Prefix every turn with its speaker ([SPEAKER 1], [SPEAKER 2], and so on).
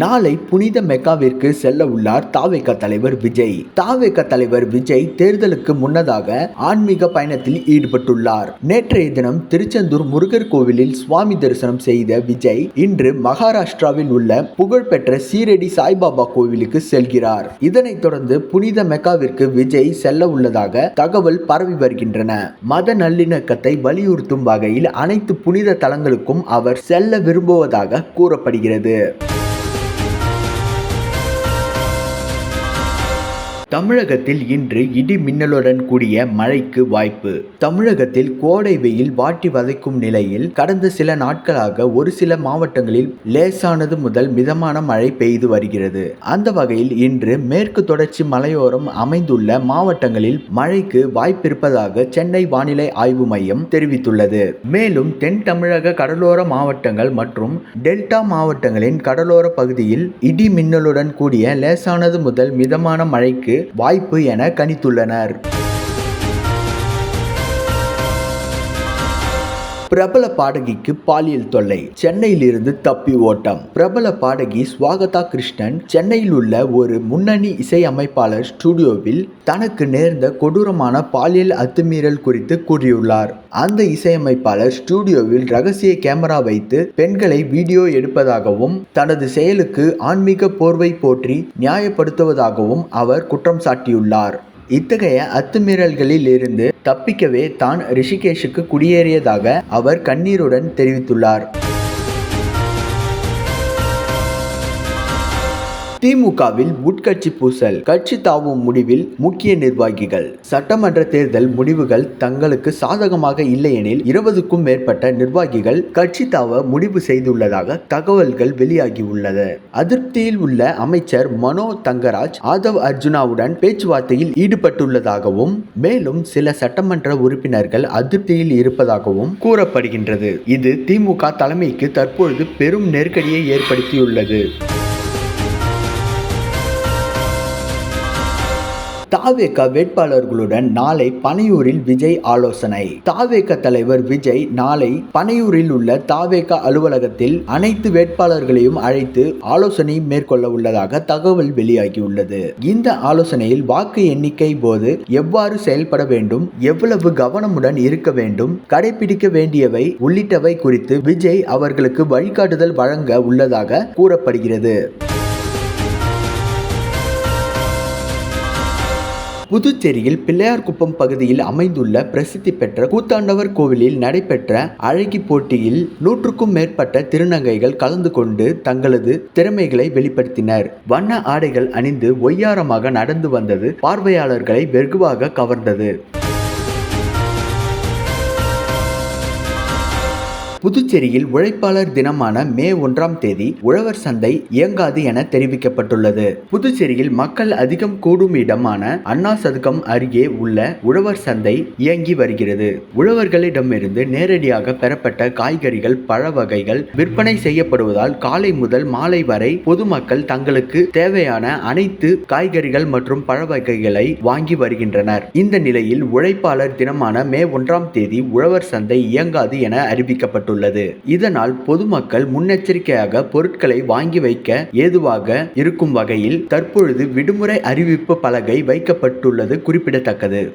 [SPEAKER 1] நாளை புனித மெக்காவிற்கு செல்ல உள்ளார் தாவேக தலைவர் விஜய். தாவேக தலைவர் விஜய் தேர்தலுக்கு முன்னதாக ஆன்மீக பயணத்தில் ஈடுபட்டுள்ளார். நேற்றைய தினம் திருச்செந்தூர் முருகர் கோவிலில் சுவாமி தரிசனம் செய்த விஜய் இன்று மகாராஷ்டிராவில் உள்ள புகழ்பெற்ற சீரடி சாய்பாபா கோவிலுக்கு செல்கிறார். இதனைத் தொடர்ந்து புனித மெக்காவிற்கு விஜய் செல்ல உள்ளதாக தகவல் பரவி வருகின்றன. மத நல்லிணக்கத்தை வலியுறுத்தும் வகையில் அனைத்து புனித தலங்களுக்கும் அவர் செல்ல விரும்புவதாக கூறப்படுகிறது. தமிழகத்தில் இன்று இடி மின்னலுடன் கூடிய மழைக்கு வாய்ப்பு. தமிழகத்தில் கோடை வெயில் வாட்டி வதைக்கும் நிலையில் கடந்த சில நாட்களாக ஒரு சில மாவட்டங்களில் லேசானது முதல் மிதமான மழை பெய்து வருகிறது. அந்த வகையில் இன்று மேற்கு தொடர்ச்சி மலையோரம் அமைந்துள்ள மாவட்டங்களில் மழைக்கு வாய்ப்பிருப்பதாக சென்னை வானிலை ஆய்வு மையம் தெரிவித்துள்ளது. மேலும் தென் தமிழக கடலோர மாவட்டங்கள் மற்றும் டெல்டா மாவட்டங்களின் கடலோர பகுதியில் இடி மின்னலுடன் கூடிய லேசானது முதல் மிதமான மழைக்கு வாய்ப்பு என கணித்துள்ளனர். பிரபல பாடகிக்கு பாலியல் தொல்லை, சென்னையில் இருந்து தப்பி ஓட்டம். பிரபல பாடகி ஸ்வாகதா கிருஷ்ணன் சென்னையில் உள்ள ஒரு முன்னணி இசையமைப்பாளர் ஸ்டுடியோவில் தனக்கு நேர்ந்த கொடூரமான பாலியல் அத்துமீறல் குறித்து கூறியுள்ளார். அந்த இசையமைப்பாளர் ஸ்டுடியோவில் ரகசிய கேமரா வைத்து பெண்களை வீடியோ எடுப்பதாகவும் தனது செயலுக்கு ஆன்மீக போர்வை போற்றி நியாயப்படுத்துவதாகவும் அவர் குற்றம் சாட்டியுள்ளார். இத்தகைய அத்துமீறல்களில் இருந்து தப்பிக்கவே தான் ரிஷிகேஷுக்கு குடியேறியதாக அவர் கண்ணீருடன் தெரிவித்துள்ளார். திமுகவில் உட்கட்சி பூசல், கட்சி தாவும் முடிவில் முக்கிய நிர்வாகிகள். சட்டமன்ற தேர்தல் முடிவுகள் தங்களுக்கு சாதகமாக இல்லையெனில் 20க்கும் மேற்பட்ட நிர்வாகிகள் கட்சி தாவ முடிவு செய்துள்ளதாக தகவல்கள் வெளியாகியுள்ளது. அதிருப்தியில் உள்ள அமைச்சர் மனோ தங்கராஜ் ஆதவ் அர்ஜுனாவுடன் பேச்சுவார்த்தையில் ஈடுபட்டுள்ளதாகவும் மேலும் சில சட்டமன்ற உறுப்பினர்கள் அதிருப்தியில் இருப்பதாகவும் கூறப்படுகின்றது. இது திமுக தலைமைக்கு தற்பொழுது பெரும் நெருக்கடியை ஏற்படுத்தியுள்ளது. தாவேக வேட்பாளர்களுடன் நாளை பனையூரில் விஜய் ஆலோசனை. தாவேக தலைவர் விஜய் நாளை பனையூரில் உள்ள தாவேக அலுவலகத்தில் அனைத்து வேட்பாளர்களையும் அழைத்து ஆலோசனை மேற்கொள்ள உள்ளதாக தகவல் வெளியாகியுள்ளது. இந்த ஆலோசனையில் வாக்கு எண்ணிக்கை போது எவ்வாறு செயல்பட வேண்டும், எவ்வளவு கவனமுடன் இருக்க வேண்டும், கடைபிடிக்க வேண்டியவை உள்ளிட்டவை குறித்து விஜய் அவர்களுக்கு வழிகாட்டுதல் வழங்க உள்ளதாக கூறப்படுகிறது. புதுச்சேரியில் பிள்ளையார்குப்பம் பகுதியில் அமைந்துள்ள பிரசித்தி பெற்ற கூத்தாண்டவர் கோவிலில் நடைபெற்ற அழகி போட்டியில் 100க்கும் மேற்பட்ட திருநங்கைகள் கலந்து கொண்டு தங்களது திறமைகளை வெளிப்படுத்தினர். வண்ண ஆடைகள் அணிந்து ஒய்யாரமாக நடந்து வந்தது பார்வையாளர்களை வெகுவாக கவர்ந்தது. புதுச்சேரியில் உழைப்பாளர் தினமான மே 1ஆம் தேதி உழவர் சந்தை இயங்காது என தெரிவிக்கப்பட்டுள்ளது. புதுச்சேரியில் மக்கள் அதிகம் கூடும் இடமான அண்ணா சதுக்கம் அருகே உள்ள உழவர் சந்தை இயங்கி வருகிறது. உழவர்களிடமிருந்து நேரடியாக பெறப்பட்ட காய்கறிகள், பழ வகைகள் விற்பனை செய்யப்படுவதால் காலை முதல் மாலை வரை பொதுமக்கள் தங்களுக்கு தேவையான அனைத்து காய்கறிகள் மற்றும் பழ வகைகளை வாங்கி வருகின்றனர். இந்த நிலையில் உழைப்பாளர் தினமான மே 1ஆம் தேதி உழவர் சந்தை இயங்காது என அறிவிக்கப்பட்டுள்ளது. இதனால் பொதுமக்கள் முன்னெச்சரிக்கையாக பொருட்களை வாங்கி வைக்க ஏதுவாக இருக்கும் வகையில் தற்பொழுது விடுமுறை அறிவிப்பு பலகை வைக்கப்பட்டுள்ளது குறிப்பிடத்தக்கது.